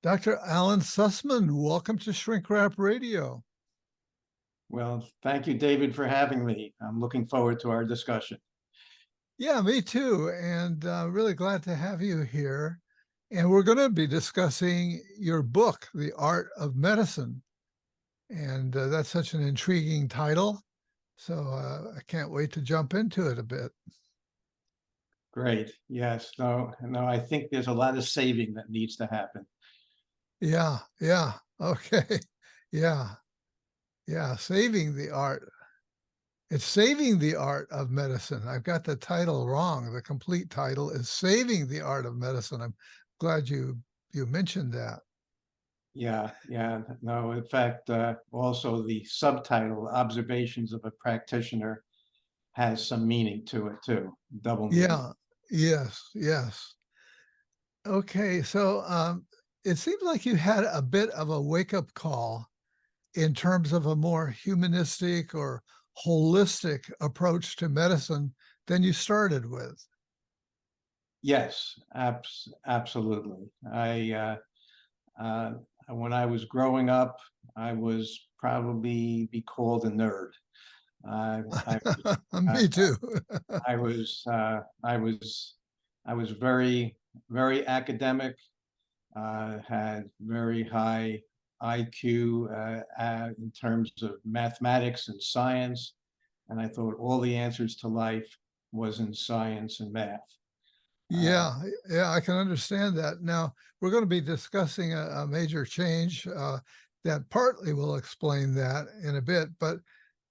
Dr. Allen Sussman, welcome to Shrink Wrap Radio. Well, thank you, David, for having me. I'm looking forward to our discussion. Yeah, me too. And really glad to have you here. And we're going to be discussing your book, The Art of Medicine. And that's such an intriguing title. So I can't wait to jump into it a bit. Great. Yes. No, I think there's a lot of saving that needs to happen. Yeah. Okay. Yeah. Saving the art. It's Saving the Art of Medicine. I've got the title wrong. The complete title is Saving the Art of Medicine. I'm glad you mentioned that. Yeah. No, in fact, also the subtitle, Observations of a Practitioner, has some meaning to it too, double meaning. Yeah. Yes. Okay. So it seems like you had a bit of a wake-up call in terms of a more humanistic or holistic approach to medicine than you started with. Yes, absolutely. When I was growing up, I was probably be called a nerd. Uh, I, I, Me too. I was I was very academic. Had very high IQ in terms of mathematics and science, and I thought all the answers to life was in science and math. Uh, Yeah, I can understand that. Now, we're going to be discussing a major change that partly will explain that in a bit, but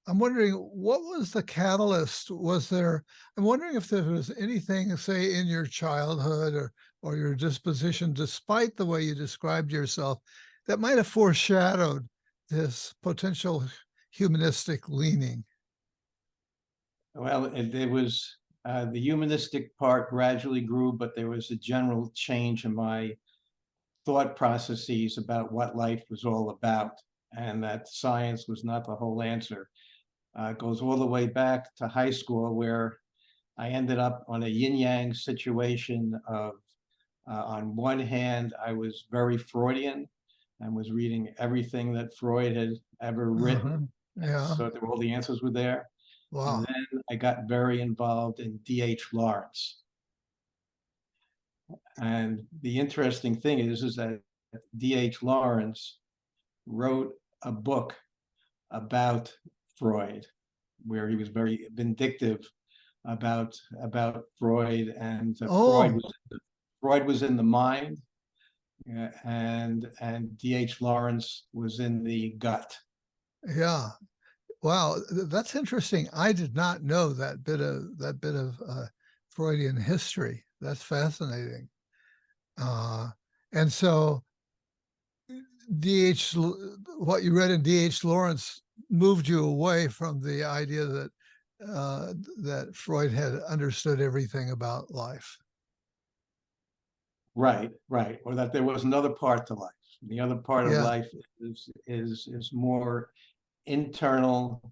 I'm wondering what was the catalyst? I'm wondering if there was anything, say, in your childhood or your disposition, despite the way you described yourself, that might have foreshadowed this potential humanistic leaning. well, it was the humanistic part gradually grew, but there was a general change in my thought processes about what life was all about, and that science was not the whole answer. It goes all the way back to high school, where I ended up on a yin yang situation of, on one hand, I was very Freudian and was reading everything that Freud had ever Uh-huh. written. And Yeah. so all the answers were there. And Wow. then I got very involved in D.H. Lawrence. And the interesting thing is that D.H. Lawrence wrote a book about Freud, where he was very vindictive about Freud, and Oh, Freud was in the mind, and D.H. Lawrence was in the gut. yeah. Wow, that's interesting. I did not know that bit of Freudian history. That's fascinating. Uh, and so DH, what you read in D.H. Lawrence moved you away from the idea that Freud had understood everything about life. Right. Or that there was another part to life. The other part of Yeah, life is more internal,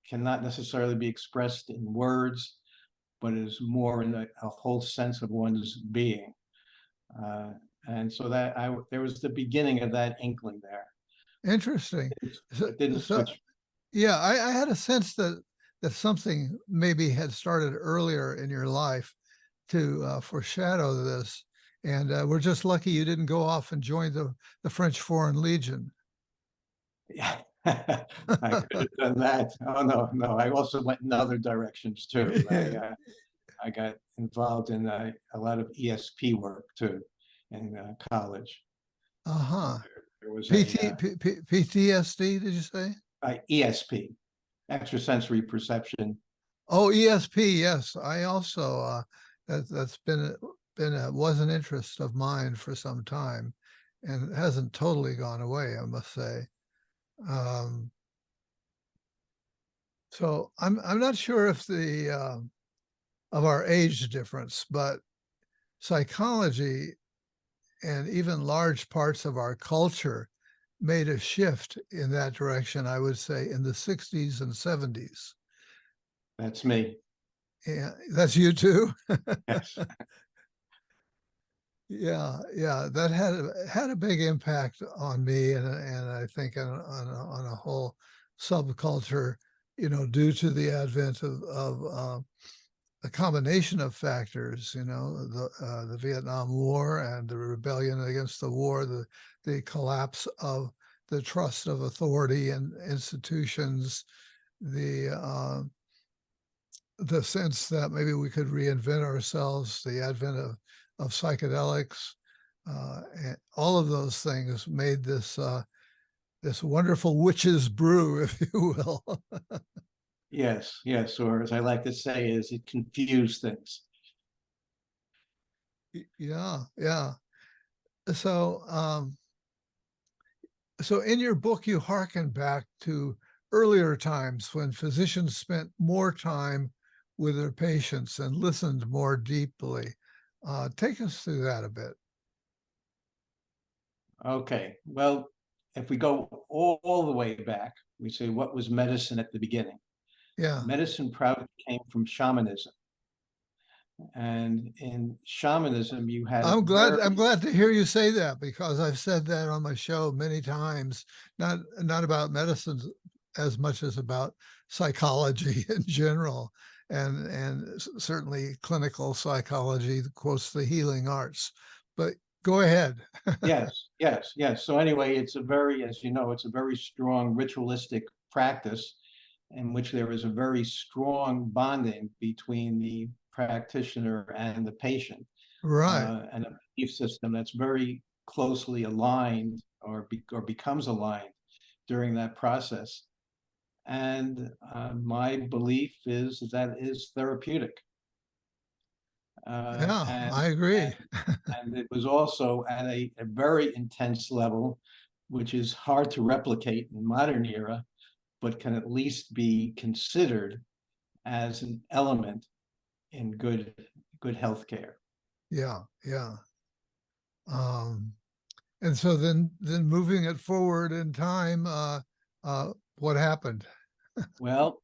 cannot necessarily be expressed in words, but is more in a whole sense of one's being. Uh, and so there was the beginning of that inkling there. interesting. So, It didn't so switch. yeah, I had a sense that something maybe had started earlier in your life to foreshadow this. And we're just lucky you didn't go off and join the French Foreign Legion. Yeah, I could have done that. Oh no. I also went in other directions too. I got involved in a lot of ESP work too in college. Uh-huh. There was PTSD, did you say? ESP, extrasensory perception. Oh, ESP, yes. I also that's was an interest of mine for some time, and it hasn't totally gone away, I must say. Um, so I'm not sure if the of our age difference, but psychology and even large parts of our culture made a shift in that direction, I would say, in the 60s and 70s. That's me. Yeah, that's you too. Yes. Yeah, that had a big impact on me, and I think on a whole subculture, due to the advent of a combination of factors, the Vietnam War and the rebellion against the war, the collapse of the trust of authority and institutions, the sense that maybe we could reinvent ourselves, the advent of psychedelics, and all of those things made this wonderful witch's brew, if you will. Yes, yes, or as I like to say, is it confused things. Yeah, yeah. So, so in your book, you hearken back to earlier times when physicians spent more time with their patients and listened more deeply. Take us through that a bit. Okay, well, if we go all the way back, we say what was medicine at the beginning? Yeah. Medicine probably came from shamanism. And in shamanism, you had a I'm very, glad to hear you say that, because I've said that on my show many times, not about medicine as much as about psychology in general, and certainly clinical psychology, quotes the healing arts. But go ahead. yes, yes, yes. So anyway, it's a very, as you know, it's a very strong ritualistic practice in which there is a very strong bonding between the practitioner and the patient, Right. and a belief system that's very closely aligned or becomes aligned during that process. And my belief is that is therapeutic. Uh, Yeah, and, I agree. and it was also at a very intense level, which is hard to replicate in modern era, but can at least be considered as an element in good healthcare. Yeah, yeah. Um, and so then moving it forward in time, what happened? Well,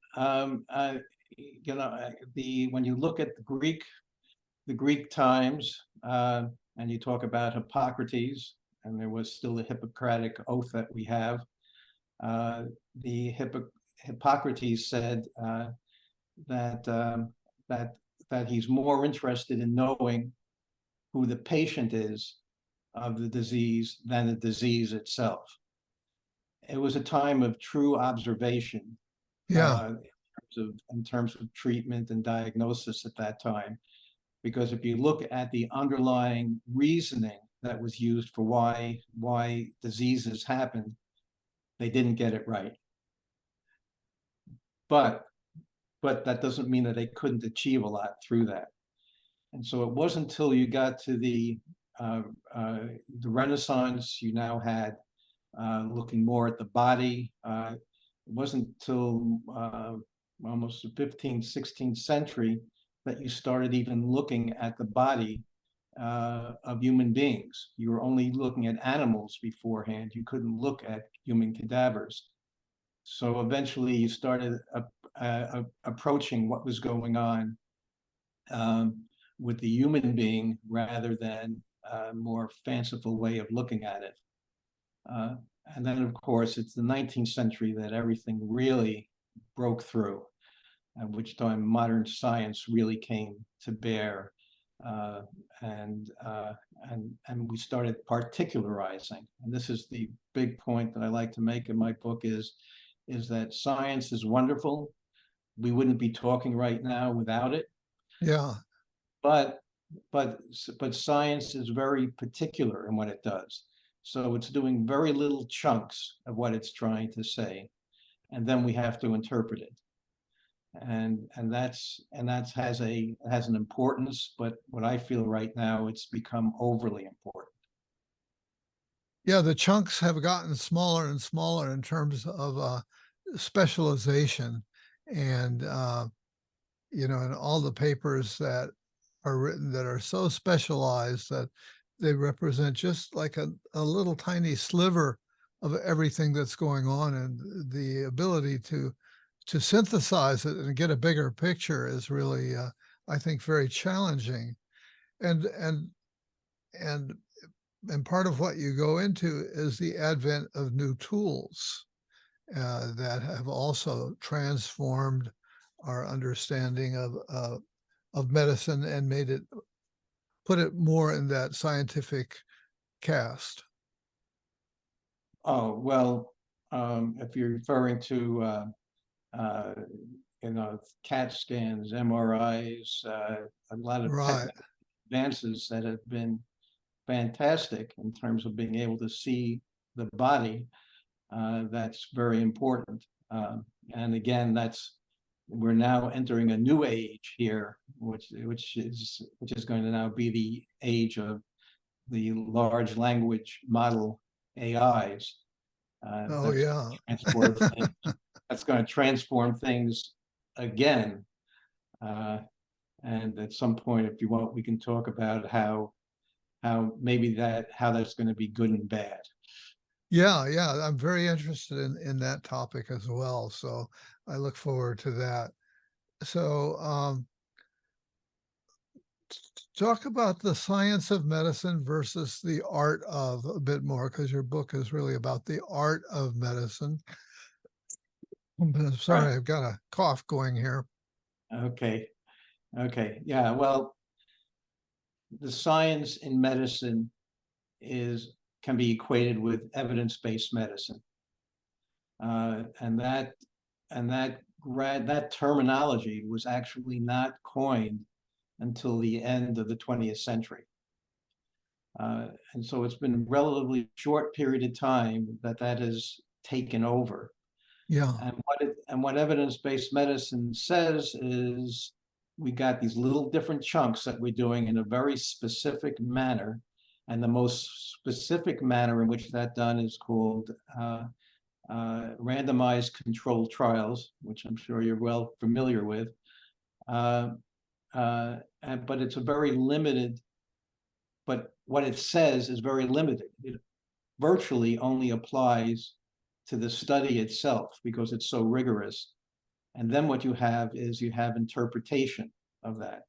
the when you look at the Greek times, and you talk about Hippocrates, and there was still the Hippocratic oath that we have. Uh, the Hippocrates said that that that he's more interested in knowing who the patient is of the disease than the disease itself. It was a time of true observation, Yeah, in terms of treatment and diagnosis at that time. Because if you look at the underlying reasoning that was used for why diseases happened, they didn't get it right. But but that doesn't mean that they couldn't achieve a lot through that. And so it wasn't until you got to uh, uh, the Renaissance, you now had looking more at the body. It wasn't until almost the 15th, 16th century that you started even looking at the body of human beings. You were only looking at animals beforehand. You couldn't look at human cadavers. So eventually you started approaching what was going on um, with the human being rather than a more fanciful way of looking at it. Uh, and then, of course, it's the 19th century that everything really broke through, at which time modern science really came to bear. Uh, and, uh, and we started particularizing. And this is the big point that I like to make in my book is that science is wonderful. We wouldn't be talking right now without it. yeah, But but but science is very particular in what it does. So it's doing very little chunks of what it's trying to say, and then we have to interpret it. And that's has an importance, but what I feel right now, it's become overly important. yeah. The chunks have gotten smaller and smaller in terms of specialization, and and all the papers that are written that are so specialized that they represent just like a little tiny sliver of everything that's going on, and the ability to synthesize it and get a bigger picture is really I think very challenging. And and part of what you go into is the advent of new tools that have also transformed our understanding of medicine and made it put it more in that scientific cast. Oh, well, if you're referring to, uh, CAT scans, MRIs, a lot of Right. technical advances that have been fantastic in terms of being able to see the body, that's very important. And again, we're now entering a new age here, which is going to now be the age of the large language model AIs. Oh, That's yeah. transform things. That's going to transform things again. Uh, and at some point, if you want, we can talk about how that's going to be good and bad. Yeah, yeah, I'm very interested in that topic as well, so I look forward to that. So, talk about the science of medicine versus the art of a bit more, because your book is really about the art of medicine. I'm Right. sorry, I've got a cough going here. Okay. Okay. Yeah. Well, the science in medicine is can be equated with evidence-based medicine, and that terminology was actually not coined until the end of the 20th century. And so it's been a relatively short period of time that has taken over. Yeah, And what evidence-based medicine says is we got these little different chunks that we're doing in a very specific manner. And the most specific manner in which that done is called randomized controlled trials, which I'm sure you're well familiar with. Uh, but it's a very limited, but what it says is very limited. It virtually only applies to the study itself because it's so rigorous. And then what you have is you have interpretation of that.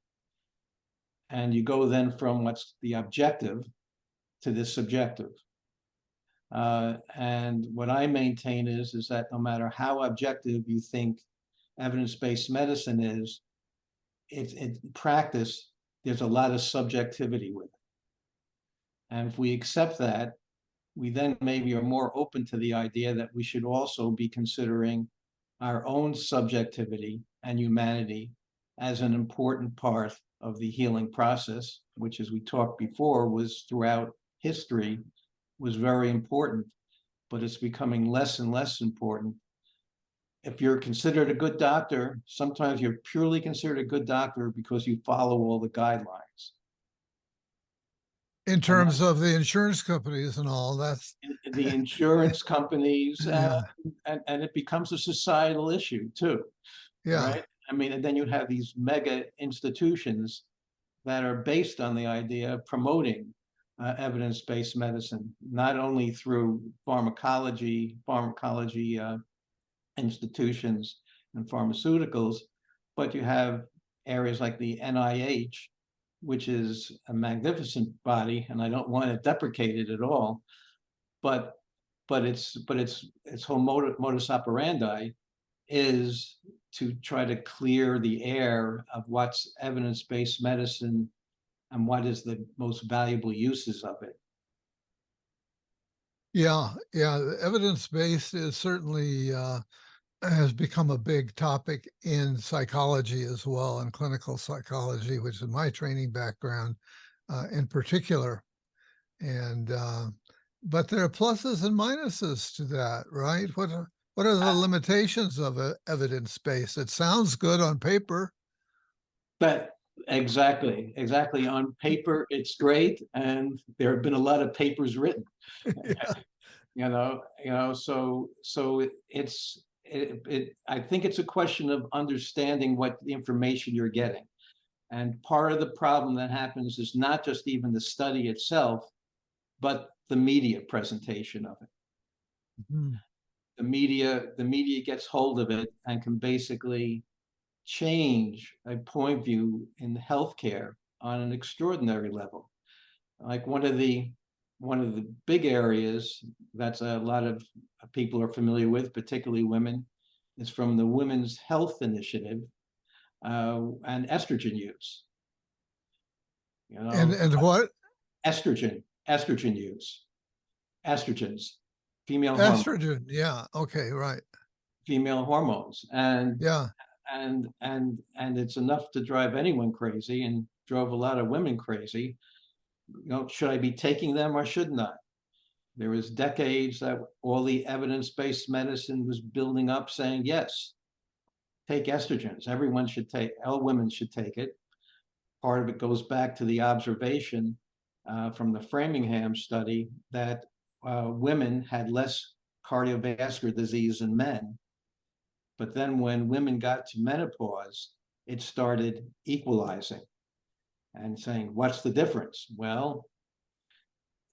And you go then from what's the objective to the subjective. And what I maintain is that no matter how objective you think evidence-based medicine is, in practice, there's a lot of subjectivity with it. And if we accept that, we then maybe are more open to the idea that we should also be considering our own subjectivity and humanity as an important part of the healing process, which, as we talked before, was throughout history, was very important, but it's becoming less and less important. If you're considered a good doctor, sometimes you're purely considered a good doctor because you follow all the guidelines. in And terms of the insurance companies and all, that's the insurance companies, yeah, and it becomes a societal issue too, yeah, right? I mean, and then you have these mega institutions that are based on the idea of promoting evidence-based medicine, not only through pharmacology institutions and pharmaceuticals, but you have areas like the NIH, which is a magnificent body, and I don't want to deprecate it at all, but its whole modus operandi is to try to clear the air of what's evidence-based medicine and what is the most valuable uses of it. yeah, yeah. Evidence-based is certainly has become a big topic in psychology as well, in clinical psychology, which is my training background in particular. And but there are pluses and minuses to that, right? What are the limitations of evidence base? It sounds good on paper. But exactly. On paper, it's great, and there have been a lot of papers written. Yeah. I think it's a question of understanding what information you're getting. And part of the problem that happens is not just even the study itself, but the media presentation of it. Mhm. The media gets hold of it and can basically change a point of view in healthcare on an extraordinary level. Like one of the big areas that's a lot of people are familiar with, particularly women, is from the Women's Health Initiative, and estrogen use. You know, And what? estrogen use, estrogens, female hormone, Estrogen. Yeah. Okay. Right. female hormones, Yeah. and it's enough to drive anyone crazy, and drove a lot of women crazy. Should I be taking them or shouldn't I? There was decades that all the evidence-based medicine was building up saying, yes, take estrogens. Everyone should take, all women should take it. Part of it goes back to the observation from the Framingham study that women had less cardiovascular disease than men. But then when women got to menopause, it started equalizing and saying, what's the difference? Well,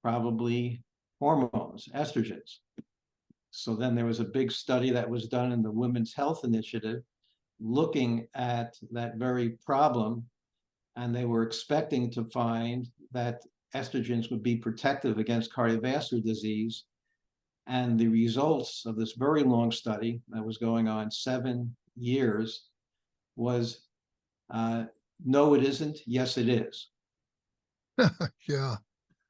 probably hormones, estrogens. So then there was a big study that was done in the Women's Health Initiative looking at that very problem, and they were expecting to find that estrogens would be protective against cardiovascular disease. And the results of this very long study that was going on 7 years was no, it isn't. Yes, it is. Yeah.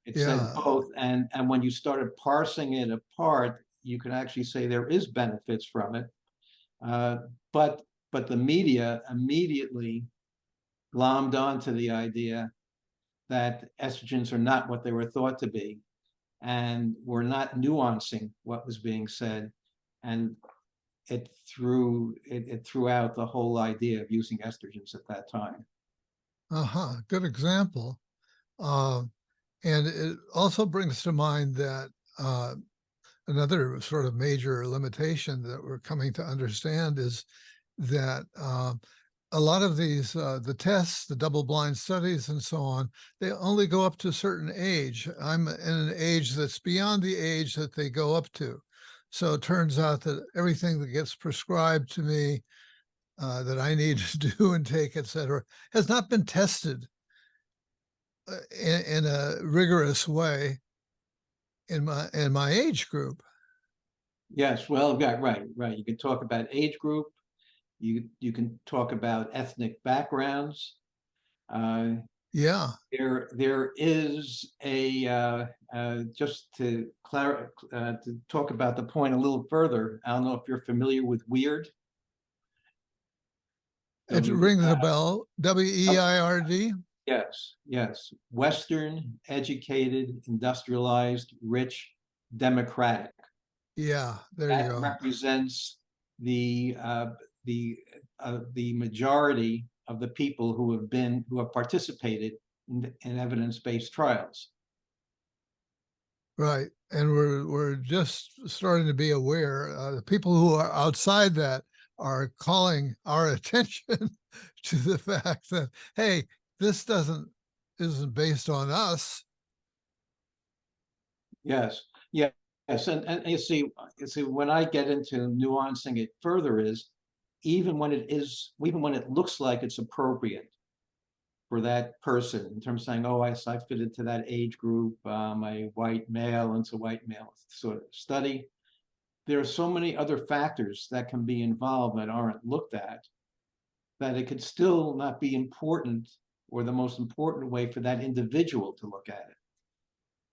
It said Yeah. both. And when you started parsing it apart, you can actually say there is benefits from it. Uh, but but the media immediately glommed onto the idea that estrogens are not what they were thought to be, and were not nuancing what was being said, and it threw out the whole idea of using estrogens at that time. Uh-huh. Good example. Uh, and it also brings to mind that another sort of major limitation that we're coming to understand is that a lot of these, the tests, the double blind studies, and so on, they only go up to a certain age. I'm in an age that's beyond the age that they go up to. So it turns out that everything that gets prescribed to me that I need to do and take, et cetera, has not been tested in a rigorous way in my age group. Yes, well, yeah, right. You can talk about age group. You can talk about ethnic backgrounds. Uh, Yeah. there is a just to talk about the point a little further. I don't know if you're familiar with WEIRD. It W rings a bell. WEIRD. yes. Western, educated, industrialized, rich, democratic. Yeah, there you That go. represents the uh, the majority of the people who have participated in evidence-based trials. Right. And we're just starting to be aware. The people who are outside that are calling our attention to the fact that, hey, this isn't based on us. Yes, yes, and you see, when I get into nuancing it further, is even when it looks like it's appropriate for that person in terms of saying, oh, I fit into that age group, a white male into white male sort of study. There are so many other factors that can be involved that aren't looked at, that it could still not be important or the most important way for that individual to look at it.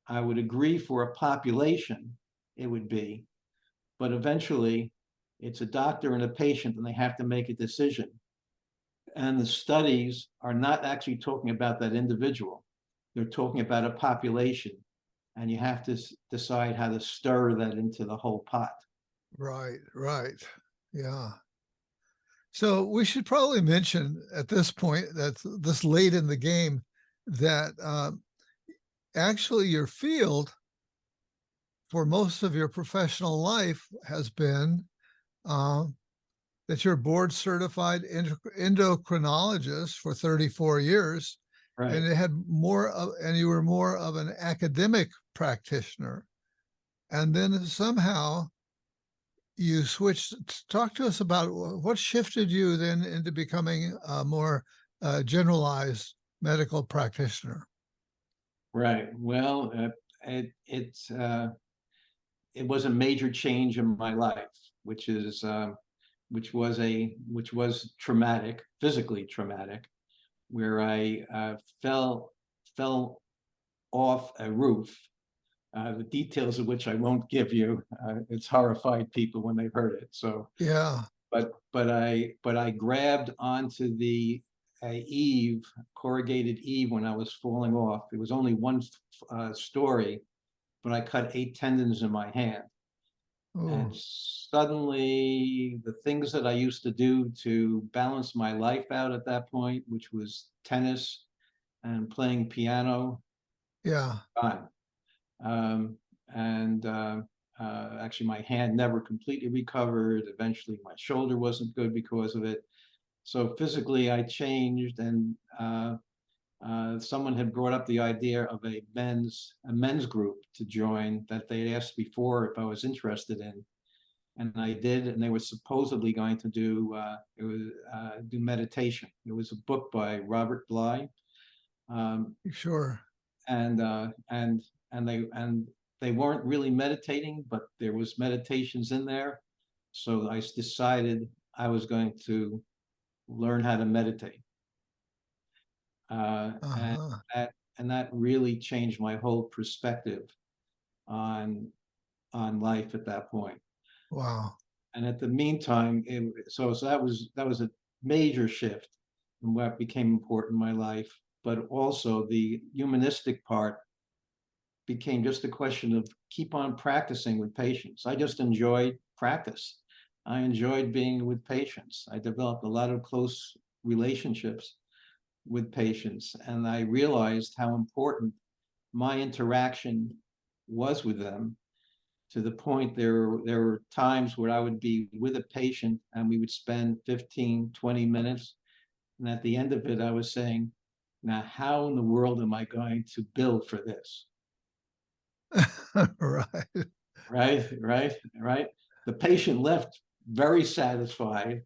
I would agree for a population, it would be, but eventually it's a doctor and a patient and they have to make a decision. And the studies are not actually talking about that individual. They're talking about a population, and you have to decide how to stir that into the whole pot. Right, right. Yeah. So we should probably mention at this point that this late in the game that actually your field for most of your professional life has been uh, that you're board certified endocrinologist for 34 years, and Right. it had more of, and you were more of an academic practitioner. And then somehow you switched. Talk to us about what shifted you then into becoming a more generalized medical practitioner. Right. Well, it was a major change in my life, which is which was traumatic, physically traumatic, where I fell off a roof. The details of which I won't give you. It's horrified people when they've heard it. So, Yeah. but I grabbed onto the eave, corrugated eave, when I was falling off. It was only one story, but I cut 8 tendons in my hand. And Oh, suddenly, the things that I used to do to balance my life out at that point, which was tennis and playing piano, yeah. gone. Um, and Actually, my hand never completely recovered. Eventually, my shoulder wasn't good because of it. So physically, I changed, and someone had brought up the idea of a men's group to join that they asked before if I was interested in, and I did. And they were supposedly going to do meditation. It was a book by Robert Bly, um, Sure. and they weren't really meditating, but there was meditations in there. So I decided I was going to learn how to meditate, and Uh-huh. that really changed my whole perspective on life at that point. Wow. And at the meantime, so that was a major shift in what became important in my life. But also the humanistic part became just a question of keep on practicing with patients. I just enjoyed practice. I enjoyed being with patients. I developed a lot of close relationships with patients, and I realized how important my interaction was with them, to the point there were times where I would be with a patient and we would spend 15, 20 minutes. And at the end of it, I was saying, now, how in the world am I going to bill for this? Right. Right. The patient left very satisfied,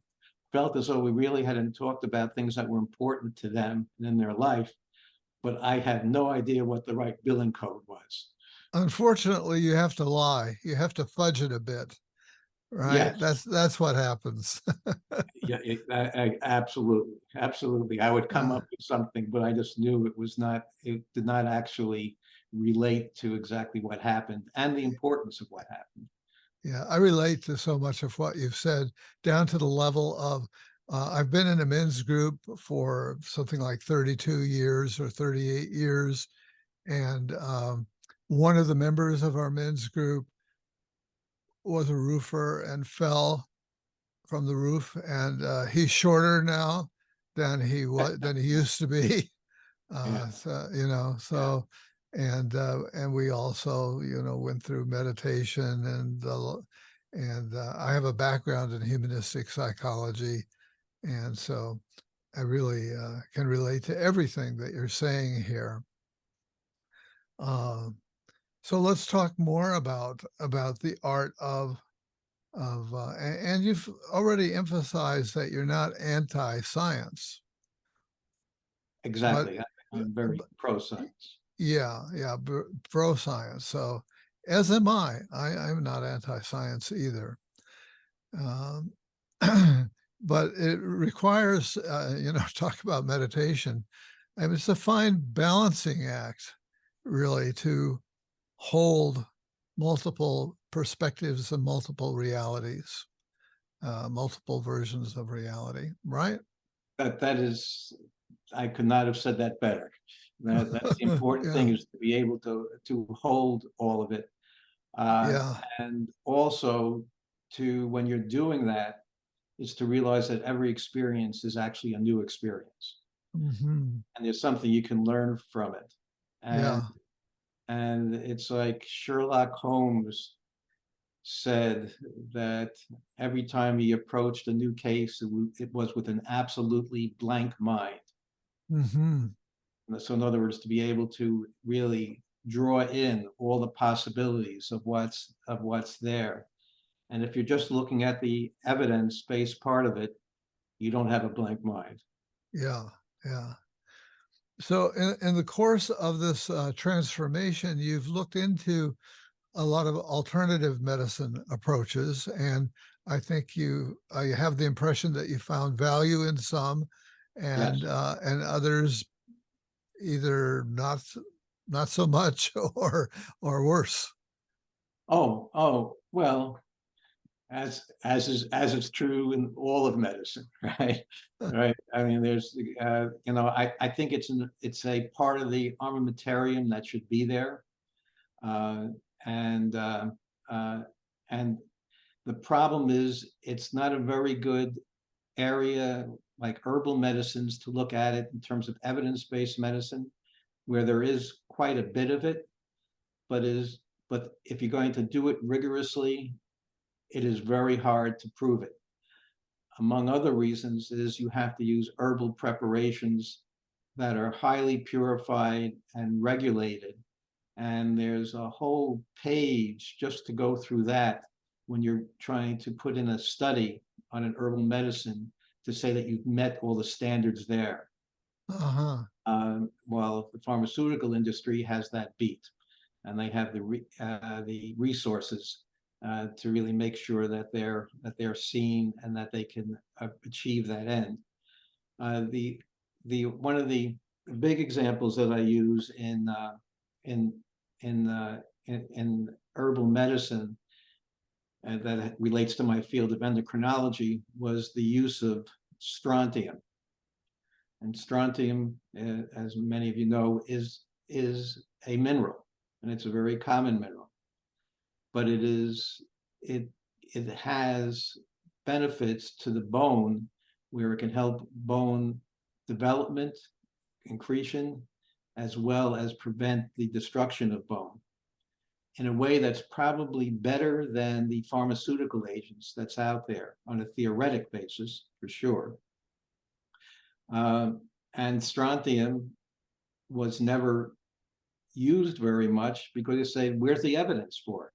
felt as though we really hadn't talked about things that were important to them and in their life, but I had no idea what the right billing code was. Unfortunately, you have to lie. You have to fudge it a bit, right? Yes, That's what happens. yeah, absolutely, absolutely. I would come Uh, up with something, but I just knew it did not actually relate to exactly what happened and the importance of what happened. yeah, I relate to so much of what you've said, down to the level of I've been in a men's group for something like 32 years or 38 years. And one of the members of our men's group was a roofer and fell from the roof. And he's shorter now than he used to be. Yeah, So, yeah. and we also, went through meditation and I have a background in humanistic psychology. And so I really can relate to everything that you're saying here. Uh, so let's talk more about the art and you've already emphasized that you're not anti-science, but Exactly. I'm very pro science. yeah, yeah, pro science. So, as am I. I'm not anti-science either. Um, but it requires, talk about meditation. I mean, it's a fine balancing act, really, to hold multiple perspectives and multiple realities, multiple versions of reality, right? That is, I could not have said that better. That's the important thing, Yeah, is to be able to hold all of it, uh, yeah. and also to, when you're doing that, is to realize that every experience is actually a new experience, Hmm. and there's something you can learn from it. And Yeah. it's like Sherlock Holmes said that every time he approached a new case, it was with an absolutely blank mind. Hmm. So in other words, to be able to really draw in all the possibilities of what's there. And if you're just looking at the evidence-based part of it, you don't have a blank mind. Yeah. Yeah. So in the course of this transformation, you've looked into a lot of alternative medicine approaches, and I think you have the impression that you found value in some, Yes. and others either not so much or worse. Oh, well, as is true in all of medicine, right? Right. I mean, there's, I think it's a part of the armamentarium that should be there. Uh, and, uh, and the problem is it's not a very good area like herbal medicines to look at it in terms of evidence-based medicine, where there is quite a bit of it, but is but if you're going to do it rigorously, it is very hard to prove it. Among other reasons is you have to use herbal preparations that are highly purified and regulated. And there's a whole page just to go through that when you're trying to put in a study on an herbal medicine to say that you've met all the standards there. Uh-huh. While the pharmaceutical industry has that beat, and they have the resources to really make sure that they're seen and that they can achieve that end. The one of the big examples that I use in in herbal medicine and that relates to my field of endocrinology was the use of strontium. And strontium, as many of you know, is a mineral, and it's a very common mineral. But it has benefits to the bone where it can help bone development, incretion, as well as prevent the destruction of bone in a way that's probably better than the pharmaceutical agents that's out there on a theoretic basis, for sure. And strontium was never used very much because they say, where's the evidence for it?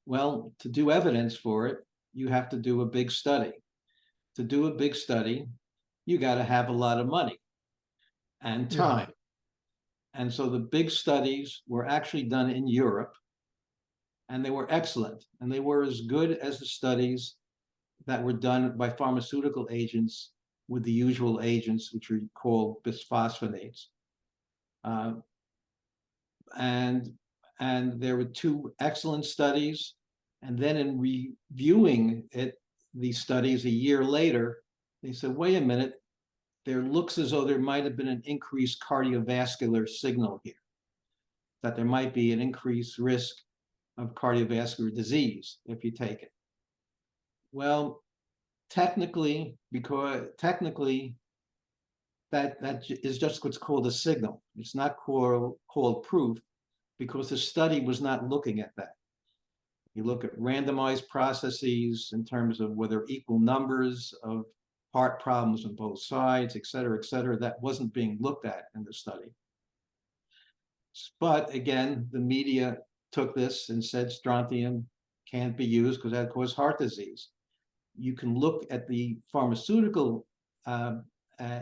Well, to do evidence for it, you have to do a big study. To do a big study, you got to have a lot of money and Yeah. time. And so the big studies were actually done in Europe, and they were excellent. And they were as good as the studies that were done by pharmaceutical agents with the usual agents, which are called bisphosphonates. Uh, and and there were two excellent studies. And then in reviewing it, these studies a year later, they said, wait a minute, there looks as though there might have been an increased cardiovascular signal here, that there might be an increased risk of cardiovascular disease if you take it. Well, technically, that is just what's called a signal. It's not called proof because the study was not looking at that. You look at randomized processes in terms of whether equal numbers of heart problems on both sides, et cetera, that wasn't being looked at in the study. But again, the media took this and said strontium can't be used because that causes heart disease. You can look at the pharmaceutical uh, uh,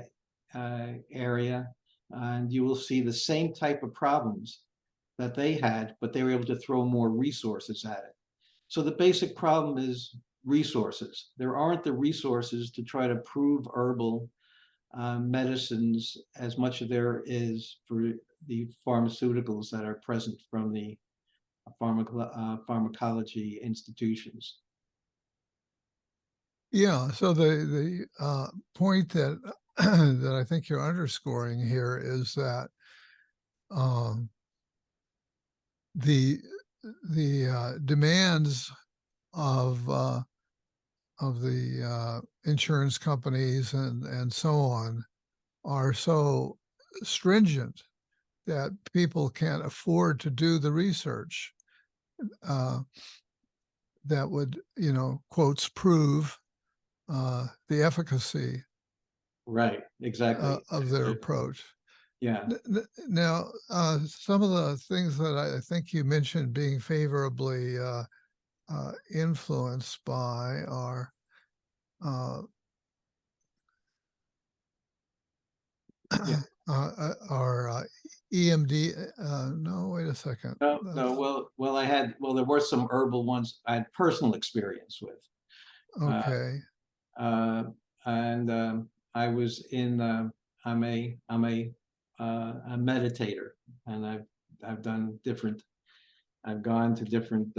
area and you will see the same type of problems that they had, but they were able to throw more resources at it. So the basic problem is resources. There aren't the resources to try to prove herbal medicines as much as there is for the pharmaceuticals that are present from the pharmacology institutions. Yeah. So the point that that I think you're underscoring here is that um, the demands of the insurance companies and so on are so stringent that people can't afford to do the research uh, that would, quotes, prove the efficacy Right, exactly. of their approach. Yeah, Now, some of the things that I think you mentioned being favorably influenced by are uh, yeah. or EMD. No, wait a second. No, no, That's well, there were some herbal ones I had personal experience with. Uh, okay. uh, and I was in, I'm a meditator, and I've done different, I've gone to different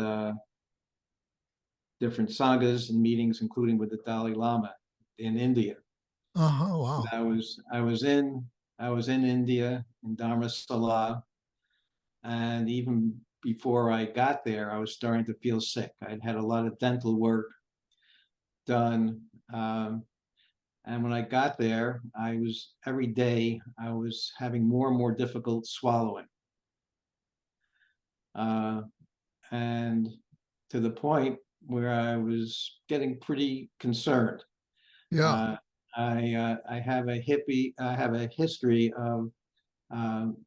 sagas and meetings, including with the Dalai Lama in India. Uh-huh. Wow. I was in India in Dharamsala, and even before I got there, I was starting to feel sick. I'd had a lot of dental work done, and when I got there, every day I was having more and more difficult swallowing, uh, and to the point where I was getting pretty concerned. Yeah. Uh, I have a history of um,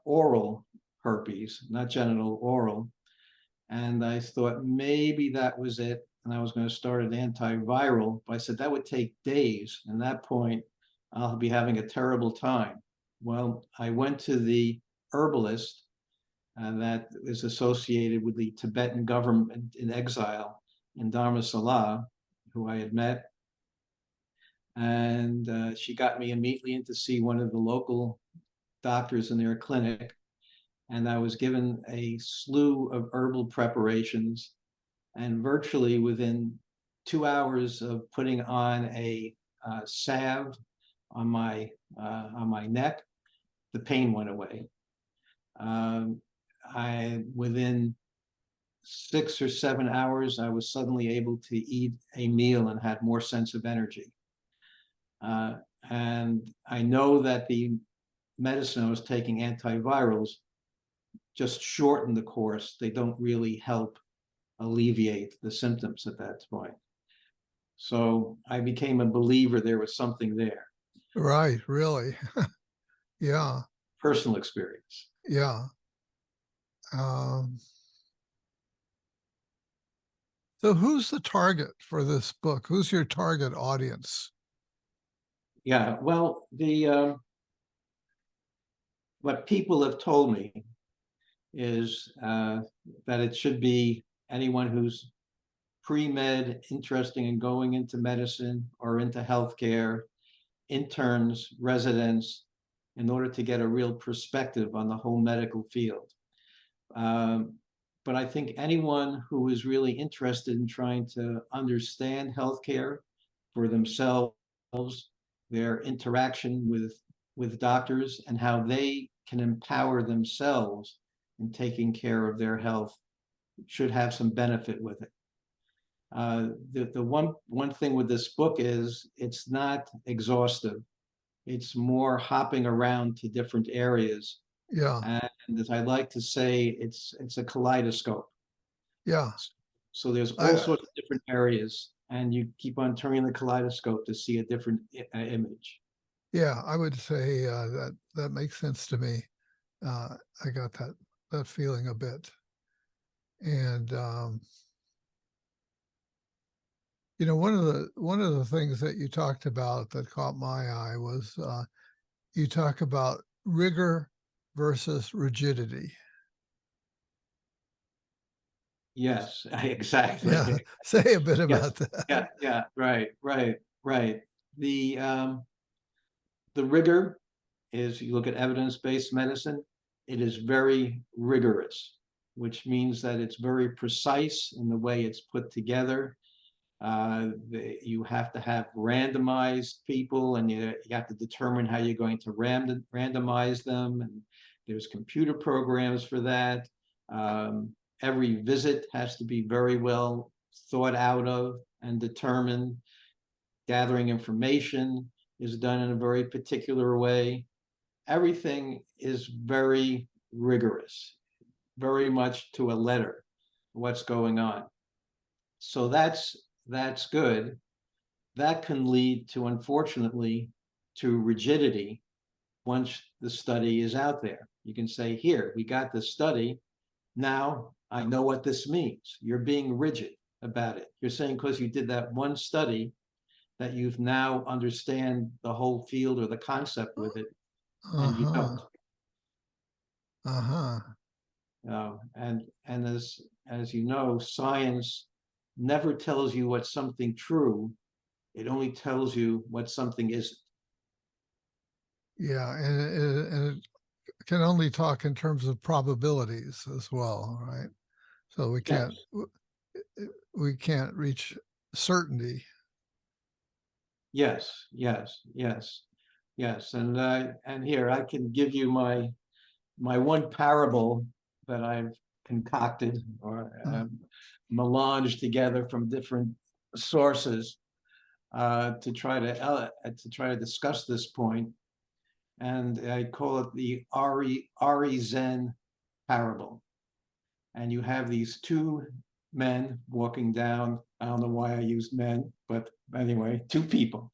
oral herpes, not genital, oral, and I thought maybe that was it, and I was going to start an antiviral. But I said that would take days, and at that point, I'll be having a terrible time. Well, I went to the herbalist that is associated with the Tibetan government in exile in Dharamsala, who I had met, and she got me immediately in to see one of the local doctors in their clinic, and I was given a slew of herbal preparations. And virtually within 2 hours of putting on a salve on my neck, the pain went away. I Within 6 or 7 hours, I was suddenly able to eat a meal and had more sense of energy. Uh, and I know that the medicine I was taking, antivirals, just shorten the course. They don't really help alleviate the symptoms at that point. So I became a believer there was something there. Right. Really. Yeah. Personal experience. Yeah. Um, so who's the target for this book? Who's your target audience? Yeah. Well, the what people have told me is that it should be anyone who's pre-med, interested in going into medicine or into healthcare, interns, residents, in order to get a real perspective on the whole medical field. Um, but I think anyone who is really interested in trying to understand healthcare for themselves, their interaction with doctors, and how they can empower themselves in taking care of their health should have some benefit with it. The one thing with this book is it's not exhaustive. It's more hopping around to different areas, Yeah. and as I like to say, it's a kaleidoscope. Yeah. So there's I, all sorts of different areas, and you keep on turning the kaleidoscope to see a different image. yeah, I would say that that makes sense to me. I got that feeling a bit. And one of the things that you talked about that caught my eye was you talk about rigor versus rigidity. Yes, Yeah, exactly. say a bit Yes, about that. yeah, yeah, right, right, right. The rigor is, you look at evidence-based medicine, it is very rigorous, which means that it's very precise in the way it's put together. You have to have randomized people, and you have to determine how you're going to randomize them. And there's computer programs for that. Every visit has to be very well thought out of and determined. Gathering information is done in a very particular way. Everything is very rigorous, very much to a letter, what's going on. So that's good. That can lead to, unfortunately, to rigidity once the study is out there. You can say, here, we got this study. Now I know what this means. You're being rigid about it. You're saying because you did that one study that you've now understand the whole field or the concept with it. and you Uh-huh. don't. Uh-huh. And as you know, science never tells you what's something true. It only tells you what something isn't. Yeah, and it can only talk in terms of probabilities as well, right? So Yes, we can't reach certainty. yes, yes, yes, yes. And here I can give you my one parable that I've concocted or Uh, melanged together from different sources to try to discuss this point, and I call it the Ari Zen parable. And you have these two men walking down. I don't know why I used men, but anyway, two people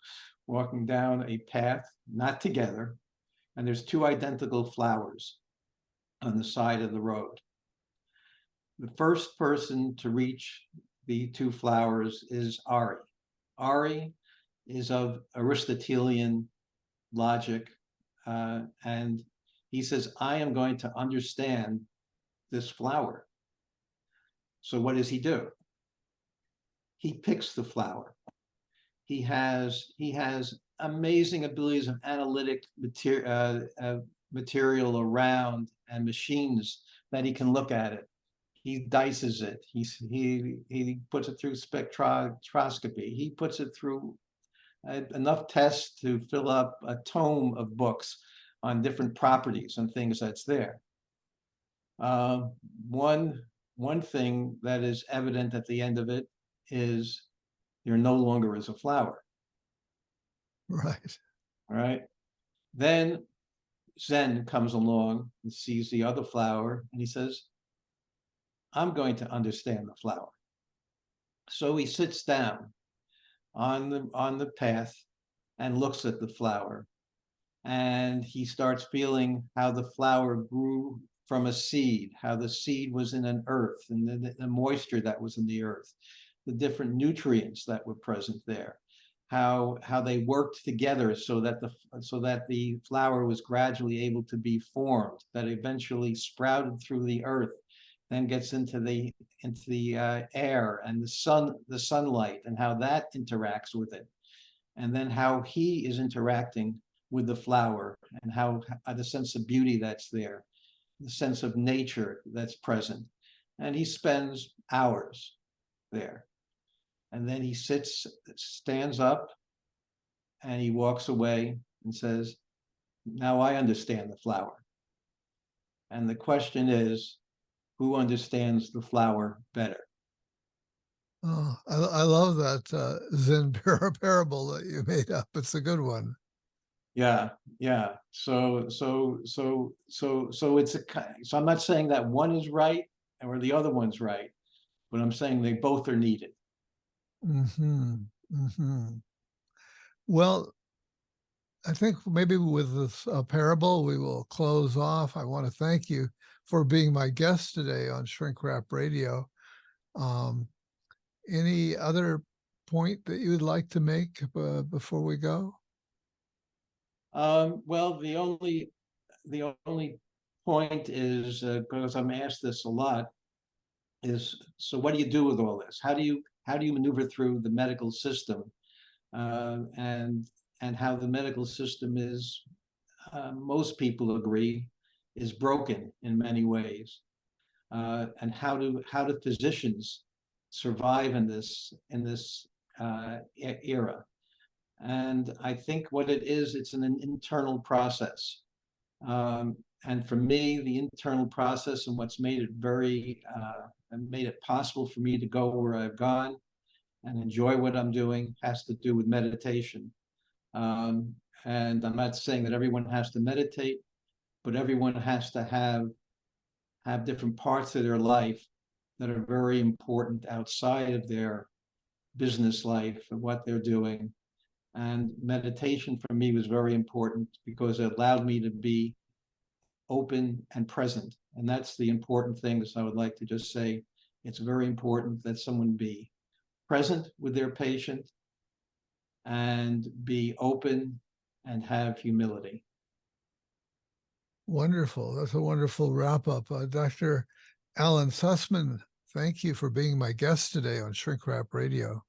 walking down a path, not together, and there's two identical flowers on the side of the road. The first person to reach the two flowers is Ari. Ari is of Aristotelian logic, and he says, I am going to understand this flower. So what does he do? He picks the flower. He has amazing abilities of analytic material around and machines that he can look at it. He dices it. He puts it through spectroscopy. He puts it through enough tests to fill up a tome of books on different properties and things that's there. Uh, one one thing that is evident at the end of it is there no longer is a flower. right. All right. Then Zen comes along and sees the other flower and he says, I'm going to understand the flower. So he sits down on the path and looks at the flower, and he starts feeling how the flower grew from a seed, how the seed was in an earth, and the moisture that was in the earth, the different nutrients that were present there, how they worked together so that the flower was gradually able to be formed, that eventually sprouted through the earth, then gets into the air and the sunlight, and how that interacts with it, and then how he is interacting with the flower, and how the sense of beauty that's there, the sense of nature that's present. And he spends hours there. And then he stands up, and he walks away and says, now I understand the flower. And the question is, who understands the flower better? Oh, I love that Zen parable that you made up. It's a good one. Yeah, yeah. So it's so I'm not saying that one is right or the other one's right, but I'm saying they both are needed. Hmm. Hmm. Well, I think maybe with this parable, we will close off. I want to thank you for being my guest today on Shrink Wrap Radio. Um, any other point that you would like to make before we go? Well, the only point is because I'm asked this a lot is, so what do you do with all this? How do you maneuver through the medical system, and how the medical system is, most people agree, is broken in many ways, and how do physicians survive in this era? And I think what it is, it's an internal process. Um, and for me, the internal process and what's made it possible for me to go where I've gone and enjoy what I'm doing has to do with meditation. Um, and I'm not saying that everyone has to meditate, but everyone has to have different parts of their life that are very important outside of their business life and what they're doing. And meditation for me was very important because it allowed me to be open and present. And that's the important thing. So I would like to just say it's very important that someone be present with their patient and be open and have humility. Wonderful. That's a wonderful wrap up. Dr. Allen Sussman, thank you for being my guest today on Shrink Wrap Radio.